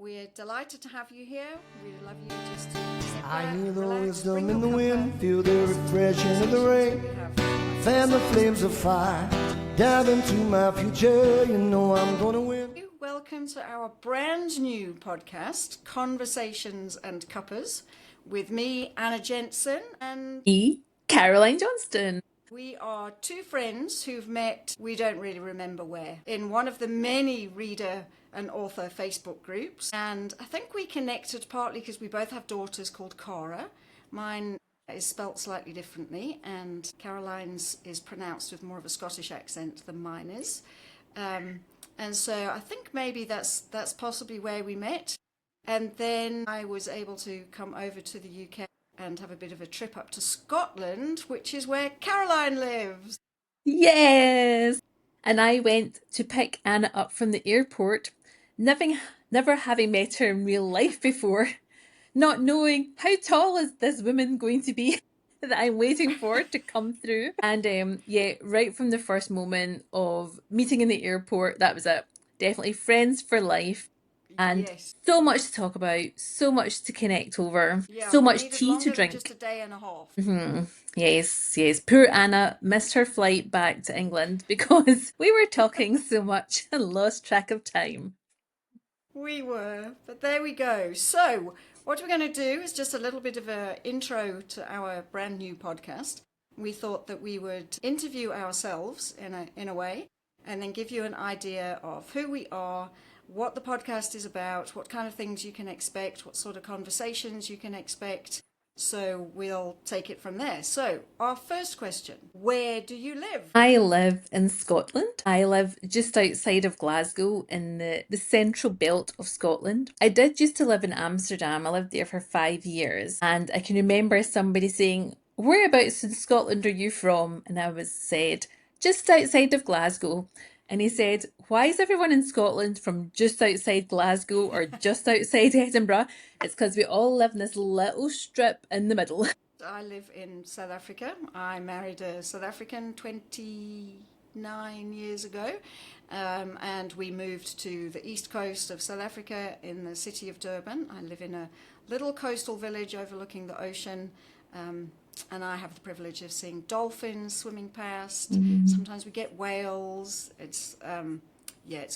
we're delighted to have you here. We'd love you just to sit I back, hear the relax, wisdom bring in the your wind, cuppa, feel the refreshing of the rain, fan the flames of fire, dive into my future, you know I'm gonna win. Welcome to our brand new podcast, Conversations and Cuppas, with me, Anna Jensen, and me, Caroline Johnston. We are two friends who've met, we don't really remember where, in one of the many reader and author Facebook groups. And I think we connected partly because we both have daughters called Cara. Mine is spelt slightly differently, and Caroline's is pronounced with more of a Scottish accent than mine is. And so I think maybe that's possibly where we met. And then I was able to come over to the UK and have a bit of a trip up to Scotland, which is where Caroline lives. Yes! And I went to pick Anna up from the airport, never having met her in real life before, not knowing how tall is this woman going to be that I'm waiting for to come through. And right from the first moment of meeting in the airport, that was it. Definitely friends for life. And yes. so much to talk about, so much to connect over, Yeah, so we much needed tea longer to than drink. just a day and a half. Mm-hmm. Yes. Poor Anna missed her flight back to England because we were talking so much and lost track of time. We were, but there we go. So, what we're going to do is just a little bit of an intro to our brand new podcast. We thought that we would interview ourselves in a way, and then give you an idea of who we are, what the podcast is about, what kind of things you can expect, what sort of conversations you can expect. So we'll take it from there. So our first question, where do you live? I live in Scotland. I live just outside of Glasgow in the central belt of Scotland. I did used to live in Amsterdam. I lived there for 5 years. And I can remember somebody saying, "Whereabouts in Scotland are you from?" And I was said, "Just outside of Glasgow." And he said, "Why is everyone in Scotland from just outside Glasgow or just outside Edinburgh?" It's because we all live in this little strip in the middle. I live in South Africa. I married a South African 29 years ago, and we moved to the east coast of South Africa in the city of Durban. I live in a little coastal village overlooking the ocean, and I have the privilege of seeing dolphins swimming past. Mm-hmm. Sometimes we get whales. It's a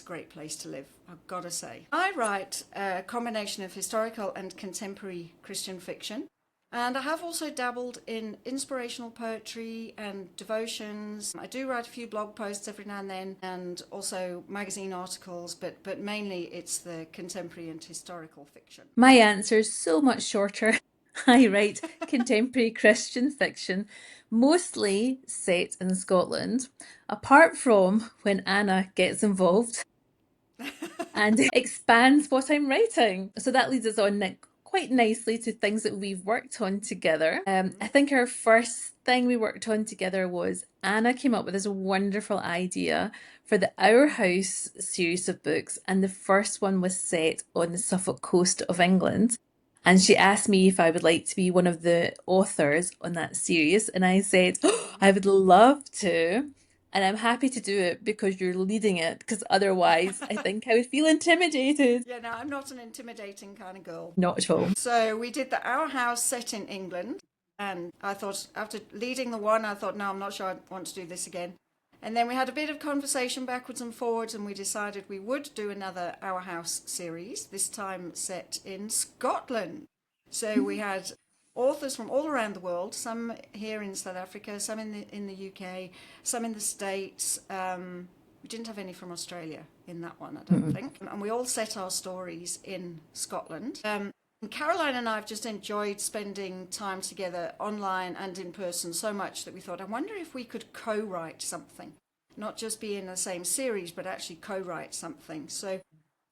great place to live, I've got to say. I write a combination of historical and contemporary Christian fiction. And I have also dabbled in inspirational poetry and devotions. I do write a few blog posts every now and then, and also magazine articles, but mainly it's the contemporary and historical fiction. My answer is so much shorter. I write contemporary Christian fiction, mostly set in Scotland, apart from when Anna gets involved and expands what I'm writing. So that leads us on quite nicely to things that we've worked on together. I think our first thing we worked on together was Anna came up with this wonderful idea for the Our House series of books, and the first one was set on the Suffolk coast of England. And she asked me if I would like to be one of the authors on that series, and I said, "Oh, I would love to. And I'm happy to do it because you're leading it, because otherwise I think I would feel intimidated." Yeah, no, I'm not an intimidating kind of girl. Not at all. So we did the Our House set in England, and I thought, after leading the one, I thought, no, I'm not sure I want to do this again. And then we had a bit of conversation backwards and forwards, and we decided we would do another Our House series, this time set in Scotland. So we had authors from all around the world, some here in South Africa, some in the UK, some in the States. We didn't have any from Australia in that one, I don't think. And we all set our stories in Scotland. Caroline and I have just enjoyed spending time together online and in person so much that we thought, I wonder if we could co-write something. Not just be in the same series, but actually co-write something. So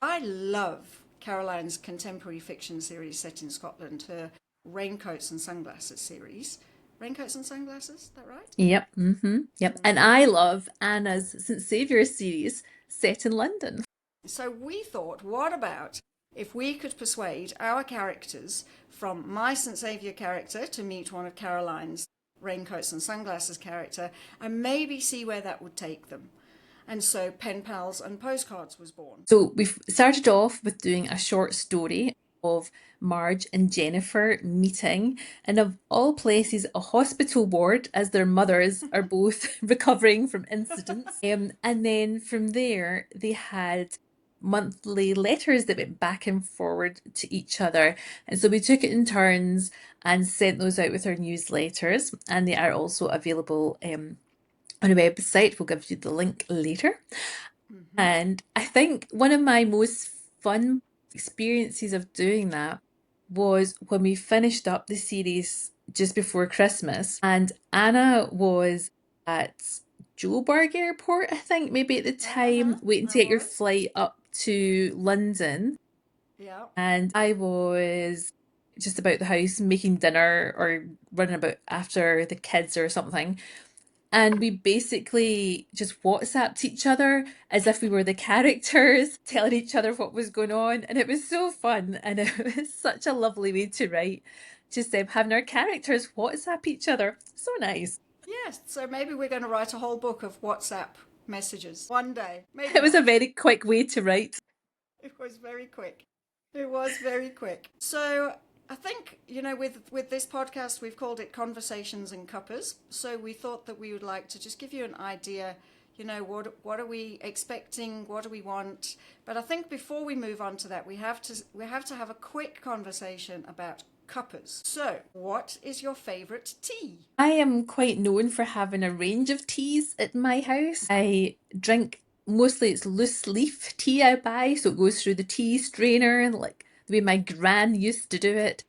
I love Caroline's contemporary fiction series set in Scotland, her Raincoats and Sunglasses series. Raincoats and Sunglasses, is that right? Yep. Mm-hmm. Yep. And I love Anna's St. Saviour series set in London. So we thought, what about if we could persuade our characters from my St. Saviour character to meet one of Caroline's Raincoats and Sunglasses character, and maybe see where that would take them. And so Penpals and Postcards was born. So we've started off with doing a short story of Marge and Jennifer meeting, and of all places, a hospital ward, as their mothers are both recovering from incidents. And then from there, they had monthly letters that went back and forward to each other. And so we took it in turns and sent those out with our newsletters, and they are also available on a website. We'll give you the link later. And I think one of my most fun experiences of doing that was when we finished up the series just before Christmas, and Anna was at Joburg Airport, I think, maybe at the time, waiting to get your flight up to London. Yeah. And I was just about the house making dinner or running about after the kids or something. And we basically just WhatsApped each other as if we were the characters, telling each other what was going on. And it was so fun. And it was such a lovely way to write. Just having our characters WhatsApp each other. So nice. Yes, so maybe we're going to write a whole book of WhatsApp messages one day. Maybe It was not. a very quick way to write. It was very quick. It was very quick. So I think, with this podcast, we've called it Conversations in Cuppas. So we thought that we would like to just give you an idea, what are we expecting? What do we want? But I think before we move on to that, we have to have a quick conversation about cuppas. So, what is your favourite tea? I am quite known for having a range of teas at my house. I drink, mostly it's loose leaf tea I buy, so it goes through the tea strainer, like the way my gran used to do it.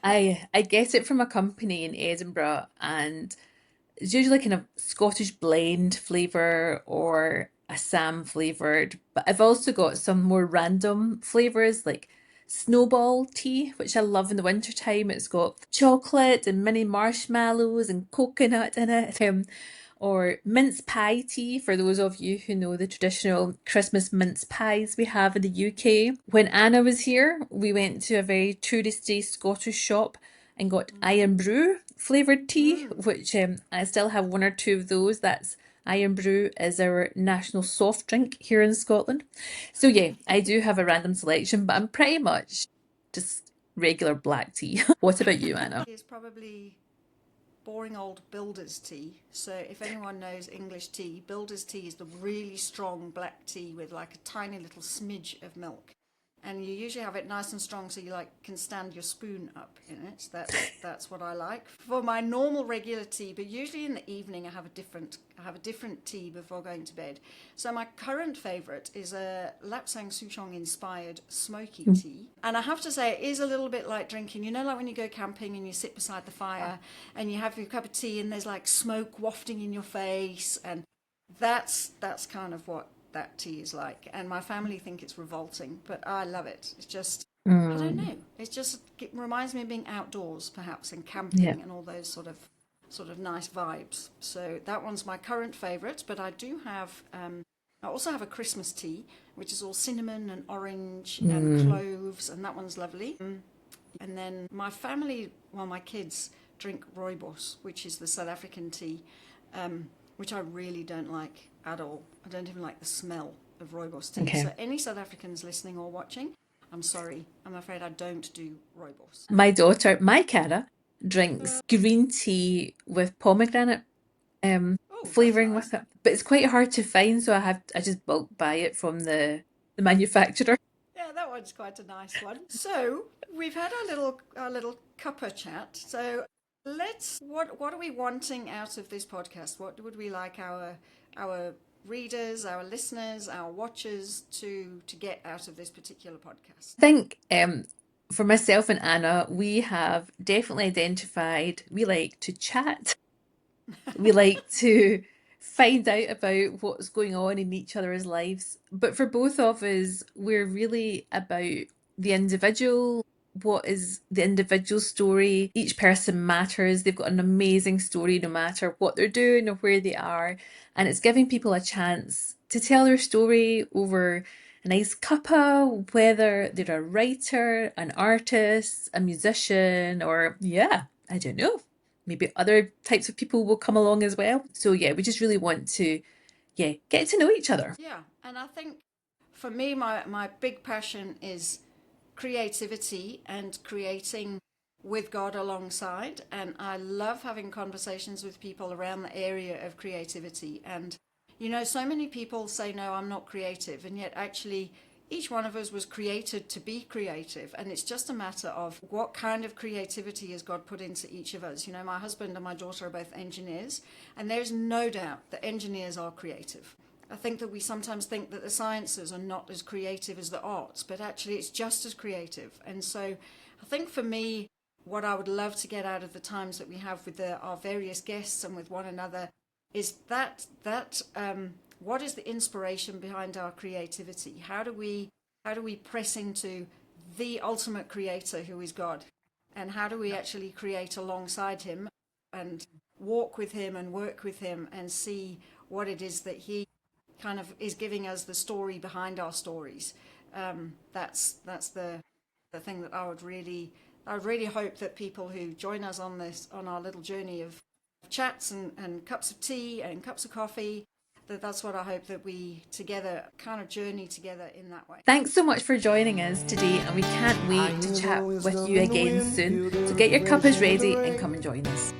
I get it from a company in Edinburgh, and it's usually kind of Scottish blend flavour or Assam flavoured. But I've also got some more random flavours like snowball tea, which I love in the wintertime. It's got chocolate and mini marshmallows and coconut in it. Or mince pie tea, for those of you who know the traditional Christmas mince pies we have in the UK. When Anna was here, we went to a very touristy Scottish shop and got Iron Brew flavoured tea, which I still have one or two of those. That's Iron Brew is our national soft drink here in Scotland. So yeah, I do have a random selection, but I'm pretty much just regular black tea. What about you, Anna? It's probably boring old builder's tea. So if anyone knows English tea, builder's tea is the really strong black tea with like a tiny little smidge of milk. And you usually have it nice and strong so you can stand your spoon up in it. That's what I like. For my normal regular tea, but usually in the evening I have a different tea before going to bed. So my current favourite is a Lapsang Souchong inspired smoky tea. And I have to say it is a little bit like drinking, like when you go camping and you sit beside the fire and you have your cup of tea and there's like smoke wafting in your face, and that's kind of what that tea is like. And my family think it's revolting, but I love it. It's just I don't know, it reminds me of being outdoors perhaps and camping and all those sort of nice vibes. So that one's my current favorite. But I do have I also have a Christmas tea which is all cinnamon and orange and cloves, and that one's lovely. And then my kids drink rooibos, which is the South African tea, which I really don't like at all. I don't even like the smell of rooibos tea. Okay. So any South Africans listening or watching, I'm sorry. I'm afraid I don't do rooibos. My daughter, my Cara, drinks green tea with pomegranate flavouring with it. But it's quite hard to find, so I just bulk buy it from the manufacturer. Yeah, that one's quite a nice one. So we've had our little cuppa chat. So what are we wanting out of this podcast? What would we like our readers, our listeners, our watchers to get out of this particular podcast? I think for myself and Anna, we have definitely identified we like to chat. We like to find out about what's going on in each other's lives. But for both of us, we're really about the individual. What is the individual story? Each person matters. They've got an amazing story no matter what they're doing or where they are. And it's giving people a chance to tell their story over a nice cuppa, whether they're a writer, an artist, a musician, or I don't know. Maybe other types of people will come along as well. So we just really want to get to know each other. Yeah, and I think for me, my big passion is creativity and creating with God alongside. And I love having conversations with people around the area of creativity. And, so many people say, no, I'm not creative. And yet, actually, each one of us was created to be creative. And it's just a matter of what kind of creativity has God put into each of us. My husband and my daughter are both engineers. And there's no doubt that engineers are creative. I think that we sometimes think that the sciences are not as creative as the arts, but actually it's just as creative. And so I think for me, what I would love to get out of the times that we have with our various guests and with one another is that what is the inspiration behind our creativity? How do we press into the ultimate creator who is God? And how do we actually create alongside him and walk with him and work with him and see what it is that he kind of is giving us the story behind our stories. That's the thing that I would really hope that people who join us on our little journey of chats and cups of tea and cups of coffee, that's what I hope that we together kind of journey together in that way. Thanks so much for joining us today, and we can't wait to chat with you again soon. So get your cuppas ready and come and join us.